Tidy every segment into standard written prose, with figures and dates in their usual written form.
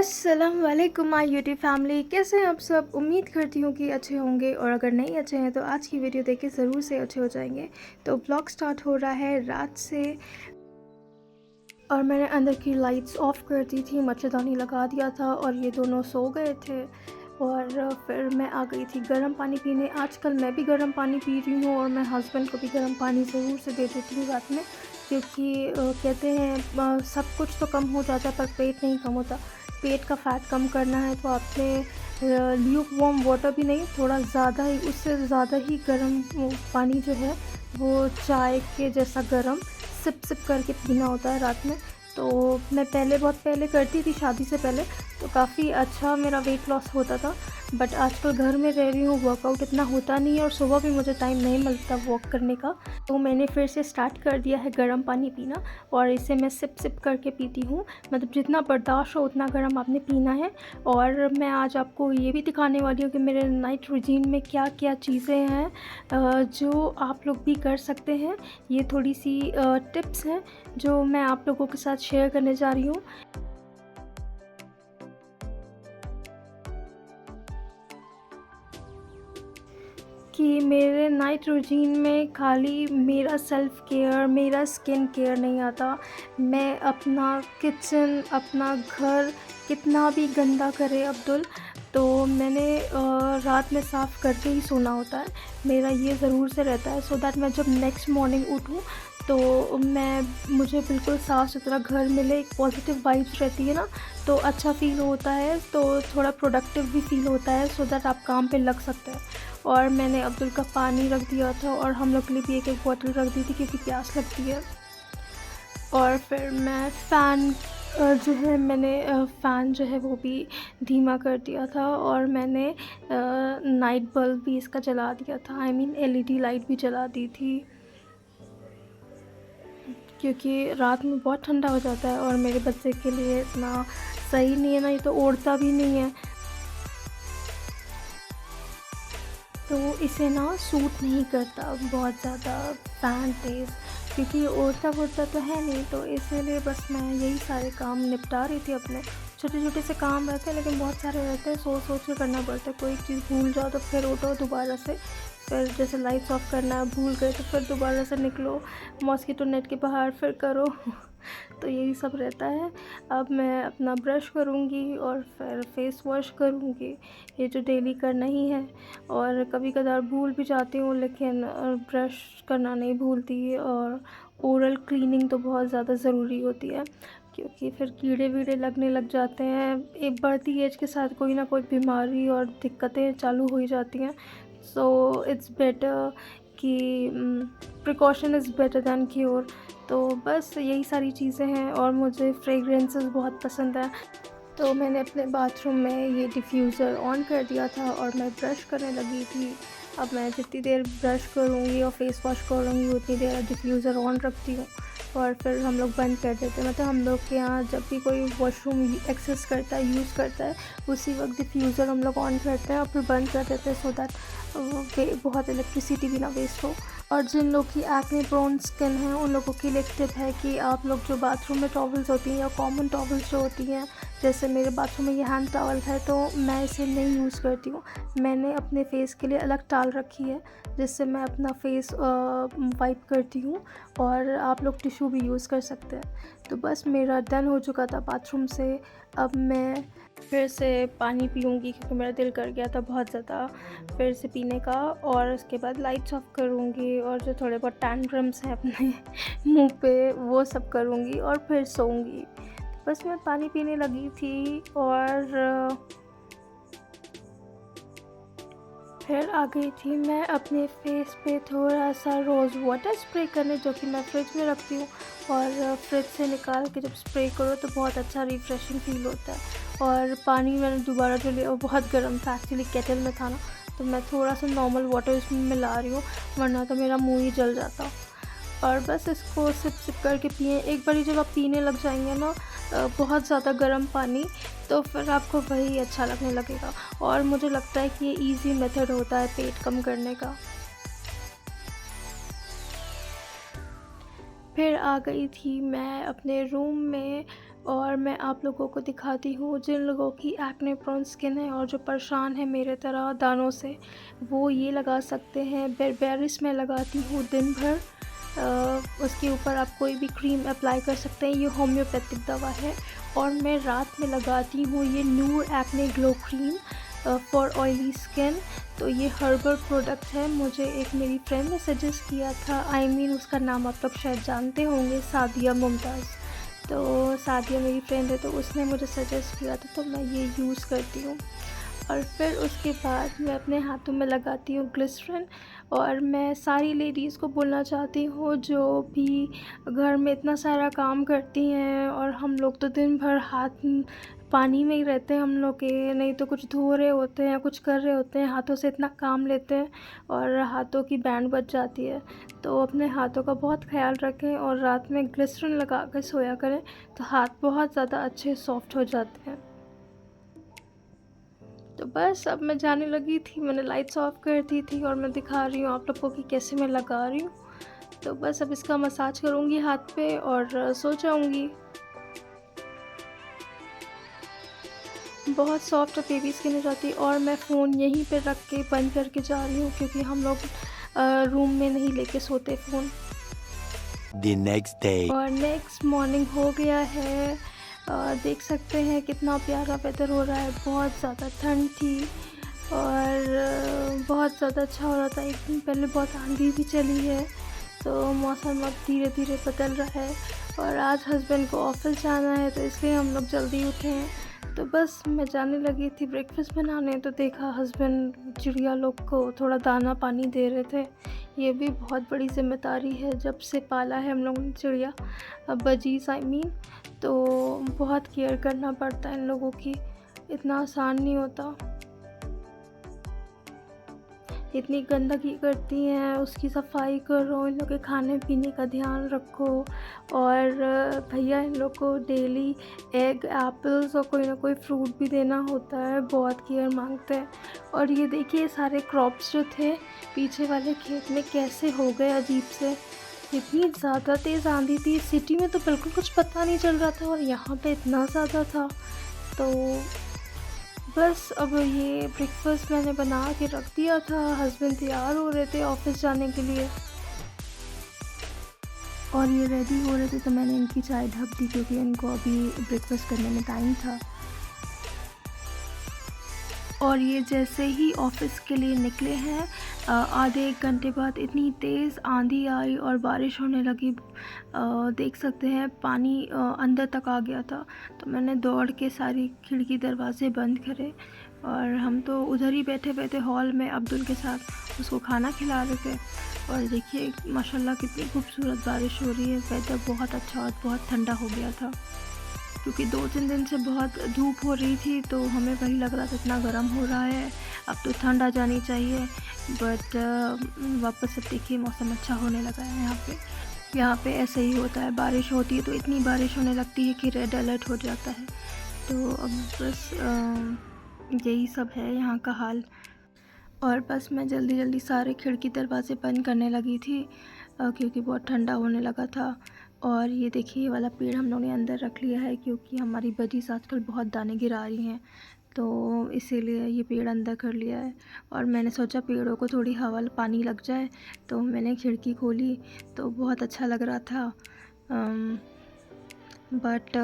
अस्सलाम वालेकुम my YouTube family. कैसे हैं आप सब? उम्मीद करती हूँ कि अच्छे होंगे, और अगर नहीं अच्छे हैं तो आज की वीडियो देख के ज़रूर से अच्छे हो जाएंगे। तो ब्लॉग स्टार्ट हो रहा है रात से, और मैंने अंदर की लाइट्स ऑफ कर दी थी, मच्छरदानी लगा दिया था और ये दोनों सो गए थे। और फिर मैं आ गई थी गर्म पानी पीने। आजकल मैं भी गर्म पानी पी रही हूँ और मैं हस्बैंड को भी गर्म पानी ज़रूर से दे देती हूँ रात में, क्योंकि कहते हैं सब कुछ तो कम हो जाता है पर पेट नहीं कम होता। पेट का फैट कम करना है तो आपने ल्यूक वार्म वाटर भी नहीं, थोड़ा ज़्यादा ही, उससे ज़्यादा ही गर्म पानी जो है वो चाय के जैसा गर्म सिप सिप करके पीना होता है रात में। तो मैं बहुत पहले करती थी, शादी से पहले, तो काफ़ी अच्छा मेरा वेट लॉस होता था। बट आजकल घर में रह रही हूँ, वर्कआउट इतना होता नहीं है और सुबह भी मुझे टाइम नहीं मिलता वॉक करने का, तो मैंने फिर से स्टार्ट कर दिया है गर्म पानी पीना। और इसे मैं सिप सिप करके पीती हूँ, मतलब जितना बर्दाश्त हो उतना गर्म आपने पीना है। और मैं आज आपको ये भी दिखाने वाली हूँ कि मेरे नाइट रूटीन में क्या क्या चीज़ें हैं जो आप लोग भी कर सकते हैं। ये थोड़ी सी टिप्स हैं जो मैं आप लोगों के साथ शेयर करने जा रही हूँ। कि मेरे नाइट रूटीन में खाली मेरा सेल्फ़ केयर, मेरा स्किन केयर नहीं आता। मैं अपना किचन, अपना घर कितना भी गंदा करे अब्दुल, तो मैंने रात में साफ़ करके ही सोना होता है। मेरा ये ज़रूर से रहता है, सो दैट मैं जब नेक्स्ट मॉर्निंग उठूँ तो मुझे बिल्कुल साफ़ सुथरा घर मिले। एक पॉजिटिव वाइब्स रहती है ना, तो अच्छा फ़ील होता है, तो थोड़ा प्रोडक्टिव भी फ़ील होता है, सो दैट आप काम पे लग सकते हैं। और मैंने अब्दुल का पानी रख दिया था और हम लोग के लिए भी एक एक बॉटल रख दी थी क्योंकि प्यास लगती है। और फिर मैं फ़ैन फ़ैन जो है वो भी धीमा कर दिया था, और मैंने नाइट बल्ब भी इसका जला दिया था, आई मीन एलईडी लाइट भी जला दी थी, क्योंकि रात में बहुत ठंडा हो जाता है और मेरे बच्चे के लिए इतना सही नहीं है ना, ये तो ओढ़ता भी नहीं है, तो इसे ना सूट नहीं करता बहुत ज़्यादा फ़ैन तेज़, क्योंकि ओढ़ता-वोढ़ता तो है नहीं, तो इसीलिए बस मैं यही सारे काम निपटा रही थी अपने। छोटे-छोटे से काम रहते हैं लेकिन बहुत सारे रहते हैं, सोच-सोच के करना पड़ता है। कोई एक चीज़ भूल जाओ तो फिर उठो दोबारा से, फिर जैसे लाइट्स ऑफ करना है, भूल गए तो फिर दोबारा से निकलो मॉस्किटो नेट के बाहर, फिर करो। तो यही सब रहता है। अब मैं अपना ब्रश करूँगी और फिर फेस वॉश करूँगी, ये जो डेली करना ही है। और कभी-कभार भूल भी जाती हूँ, लेकिन ब्रश करना नहीं भूलती। और ओरल क्लीनिंग तो बहुत ज़्यादा ज़रूरी होती है, क्योंकि फिर कीड़े-वीड़े लगने लग जाते हैं। एक बढ़ती एज के साथ कोई ना कोई बीमारी और दिक्कतें चालू हो ही जाती हैं। सो इट्स बेटर कि precaution is better than cure. तो बस यही सारी चीज़ें हैं, और मुझे फ्रेगरेंसेस बहुत पसंद है, तो मैंने अपने बाथरूम में ये डिफ्यूज़र ऑन कर दिया था और मैं ब्रश करने लगी थी। अब मैं जितनी देर ब्रश करूँगी और फेस वॉश करूँगी उतनी देर डिफ्यूज़र ऑन रखती हूँ, और फिर हम लोग बंद कर देते हैं। मतलब हम लोग के यहाँ जब भी कोई वॉशरूम एक्सेस करता है, यूज़ करता है, उसी वक्त डिफ्यूज़र हम लोग ऑन करते हैं और फिर बंद कर देते हैं, सो दैट बहुत इलेक्ट्रिसिटी भी ना वेस्ट हो। और जिन लोग की एक्ने प्रोन स्किन है उन लोगों के लिए एक टिप है कि आप लोग जो बाथरूम में टॉवल्स होती हैं या कॉमन टॉवल्स जो होती हैं, जैसे मेरे बाथरूम में ये हैंड टॉवल है तो मैं इसे नहीं यूज़ करती हूँ। मैंने अपने फ़ेस के लिए अलग टाल रखी है जिससे मैं अपना फ़ेस वाइप करती हूँ, और आप लोग टिश्यू भी यूज़ कर सकते हैं। तो बस मेरा डन हो चुका था बाथरूम से। अब मैं फिर से पानी पीऊँगी क्योंकि मेरा दिल कर गया था बहुत ज़्यादा फिर से पीने का, और उसके बाद लाइट्स ऑफ करूँगी और जो थोड़े बहुत टैंट्रम्स हैं अपने मुँह पे वो सब करूँगी और फिर सोऊंगी। बस मैं पानी पीने लगी थी और फिर आ गई थी मैं अपने फेस पे थोड़ा सा रोज़ वाटर स्प्रे करने, जो कि मैं फ्रिज में रखती हूँ, और फ्रिज से निकाल के जब स्प्रे करो तो बहुत अच्छा रिफ़्रेशिंग फ़ील होता है। और पानी मैंने दोबारा जो लिया वो बहुत गर्म था, एक्चुअली केटल में था ना, तो मैं थोड़ा सा नॉर्मल वाटर इसमें मिला रही हूँ, वरना तो मेरा मुँह ही जल जाता। और बस इसको सिप सिप करके पिएँ। एक बारी जब आप पीने लग जाएंगे ना बहुत ज़्यादा गर्म पानी, तो फिर आपको वही अच्छा लगने लगेगा, और मुझे लगता है कि ये इजी मेथड होता है पेट कम करने का। फिर आ गई थी मैं अपने रूम में, और मैं आप लोगों को दिखाती हूँ जिन लोगों की एक्ने प्रोन स्किन है और जो परेशान है मेरे तरह दानों से, वो ये लगा सकते हैं। बेरबेरिस मैं लगाती हूँ दिन भर। उसके ऊपर आप कोई भी क्रीम अप्लाई कर सकते हैं। ये होम्योपैथिक दवा है। और मैं रात में लगाती हूँ ये Noor acne glow cream for oily skin. तो ये हर्बल प्रोडक्ट है। मुझे एक मेरी फ्रेंड ने सजेस्ट किया था। उसका नाम आप लोग शायद जानते होंगे, सादिया मुमताज़। तो सादिया मेरी फ्रेंड है, तो उसने मुझे सजेस्ट किया था, तो मैं ये यूज़ करती हूँ। और फिर उसके बाद मैं अपने हाथों में लगाती हूँ ग्लिसरीन। और मैं सारी लेडीज़ को बोलना चाहती हूँ जो भी घर में इतना सारा काम करती हैं, और हम लोग तो दिन भर हाथ पानी में ही रहते हैं हम लोग के, नहीं तो कुछ धो रहे होते हैं, कुछ कर रहे होते हैं, हाथों से इतना काम लेते हैं और हाथों की बैंड बच जाती है। तो अपने हाथों का बहुत ख्याल रखें और रात में ग्लिसरीन लगा कर सोया करें, तो हाथ बहुत ज़्यादा अच्छे सॉफ्ट हो जाते हैं। तो बस अब मैं जाने लगी थी, मैंने लाइट्स ऑफ कर दी थी और मैं दिखा रही हूँ आप लोगों को कि कैसे मैं लगा रही हूँ। तो बस अब इसका मसाज करूँगी हाथ पे और सो जाऊँगी। बहुत सॉफ्ट और बेबी स्किन हो जाती है। और मैं फ़ोन यहीं पे रख के बंद करके जा रही हूँ, क्योंकि हम लोग रूम में नहीं लेके सोते फ़ोन। The next day. और नेक्स्ट मॉर्निंग हो गया है। देख सकते हैं कितना प्यारा वेदर हो रहा है। बहुत ज़्यादा ठंड थी और बहुत ज़्यादा अच्छा हो रहा था। एक दिन पहले बहुत आंधी भी चली है, तो मौसम अब धीरे धीरे बदल रहा है। और आज हस्बैंड को ऑफिस जाना है, तो इसलिए हम लोग जल्दी उठे हैं। तो बस मैं जाने लगी थी ब्रेकफास्ट बनाने, तो देखा हस्बैंड चिड़िया लोग को थोड़ा दाना पानी दे रहे थे। ये भी बहुत बड़ी ज़िम्मेदारी है, जब से पाला है हम लोगों ने चिड़िया, बजीज़ तो बहुत केयर करना पड़ता है इन लोगों की। इतना आसान नहीं होता। इतनी गंदगी करती हैं, उसकी सफाई करो, इन लोग के खाने पीने का ध्यान रखो। और भैया इन लोग को डेली एग, एप्पल्स और कोई ना कोई फ्रूट भी देना होता है। बहुत केयर मांगते हैं। और ये देखिए सारे क्रॉप्स जो थे पीछे वाले खेत में कैसे हो गए अजीब से। इतनी ज़्यादा तेज़ आंधी थी। सिटी में तो बिल्कुल कुछ पता नहीं चल रहा था, और यहाँ पे इतना ज़्यादा था। तो बस अब ये ब्रेकफास्ट मैंने बना के रख दिया था। हस्बैंड तैयार हो रहे थे ऑफिस जाने के लिए, और ये रेडी हो रहे थे, तो मैंने इनकी चाय ढक दी, क्योंकि इनको अभी ब्रेकफास्ट करने में टाइम था। और ये जैसे ही ऑफिस के लिए निकले हैं, आधे एक घंटे बाद इतनी तेज़ आंधी आई और बारिश होने लगी। देख सकते हैं पानी अंदर तक आ गया था। तो मैंने दौड़ के सारी खिड़की दरवाजे बंद करे, और हम तो उधर ही बैठे बैठे हॉल में अब्दुल के साथ उसको खाना खिला रहे थे। और देखिए माशाल्लाह कितनी खूबसूरत बारिश हो रही है। वेदर बहुत अच्छा और बहुत ठंडा हो गया था, क्योंकि 2-3 दिन से बहुत धूप हो रही थी, तो हमें वही लग रहा था इतना गर्म हो रहा है, अब तो ठंड आ जानी चाहिए। बट वापस से देखिए मौसम अच्छा होने लगा है यहाँ पे। यहाँ पे ऐसे ही होता है, बारिश होती है तो इतनी बारिश होने लगती है कि रेड अलर्ट हो जाता है। तो अब बस यही सब है यहाँ का हाल। और बस मैं जल्दी जल्दी सारे खिड़की दरवाज़े बंद करने लगी थी, क्योंकि बहुत ठंडा होने लगा था। और ये देखिए ये वाला पेड़ हम लोगों ने अंदर रख लिया है, क्योंकि हमारी बजीज़ आजकल बहुत दाने गिरा रही हैं, तो इसीलिए ये पेड़ अंदर कर लिया है। और मैंने सोचा पेड़ों को थोड़ी हवा पानी लग जाए, तो मैंने खिड़की खोली, तो बहुत अच्छा लग रहा था। बट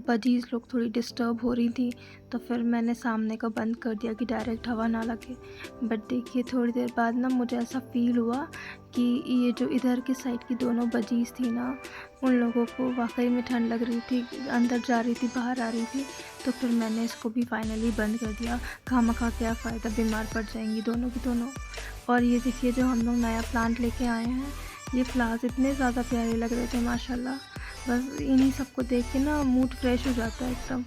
बजीज़ लोग थोड़ी डिस्टर्ब हो रही थी, तो फिर मैंने सामने का बंद कर दिया कि डायरेक्ट हवा ना लगे। बट देखिए थोड़ी देर बाद ना मुझे ऐसा फ़ील हुआ कि ये जो इधर के साइड की दोनों बजीज़ थी ना, उन लोगों को वाकई में ठंड लग रही थी, अंदर जा रही थी, बाहर आ रही थी। तो फिर मैंने इसको भी फाइनली बंद कर दिया। खामखा क्या फ़ायदा, बीमार पड़ जाएंगी दोनों की दोनों। और ये देखिए जो हम लोग नया प्लांट लेके आए हैं, ये फ्लावर्स इतने ज़्यादा प्यारे लग रहे थे माशाल्लाह। बस इन्हीं सबको देख के ना मूड फ्रेश हो जाता है एकदम।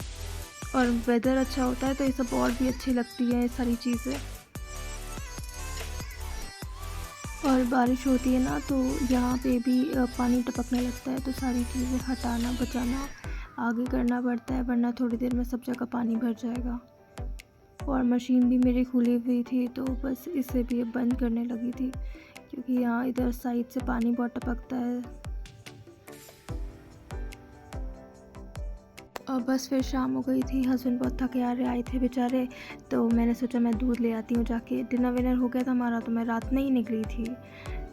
और वेदर अच्छा होता है तो ये सब और भी अच्छी लगती है ये सारी चीज़ें। और बारिश होती है ना, तो यहाँ पे भी पानी टपकने लगता है, तो सारी चीज़ें हटाना बचाना आगे करना पड़ता है, वरना थोड़ी देर में सब जगह पानी भर जाएगा। और मशीन भी मेरी खुली हुई थी, तो बस इसे भी बंद करने लगी थी, क्योंकि यहाँ इधर साइड से पानी बहुत टपकता है। बस फिर शाम हो गई थी, हस्बैंड बहुत थके हारे आए थे बेचारे, तो मैंने सोचा मैं दूध ले आती हूँ जाके। डिनर विनर हो गया था हमारा, तो मैं रात में ही निकली थी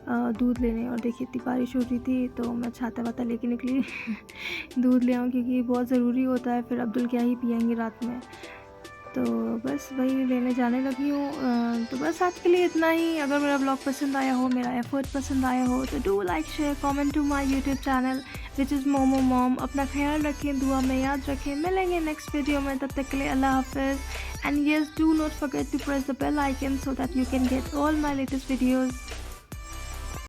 दूध लेने, और देखिए इतनी बारिश हो रही थी तो मैं छाता वाता लेके निकली दूध ले आऊँ, क्योंकि बहुत ज़रूरी होता है, फिर अब्दुल क्या ही पियेंगे रात में। तो बस वही लेने जाने लगी हूँ। तो बस आज के लिए इतना ही। अगर मेरा ब्लॉग पसंद आया हो, मेरा एफर्ट पसंद आया हो, तो do like share comment to my YouTube channel which is Momo mom. अपना ख्याल रखें, दुआ में याद रखें। मिलेंगे नेक्स्ट वीडियो में, तब तक के लिए अल्लाह हाफिज़। And yes, do not forget to press the bell icon so that you can get all my latest videos.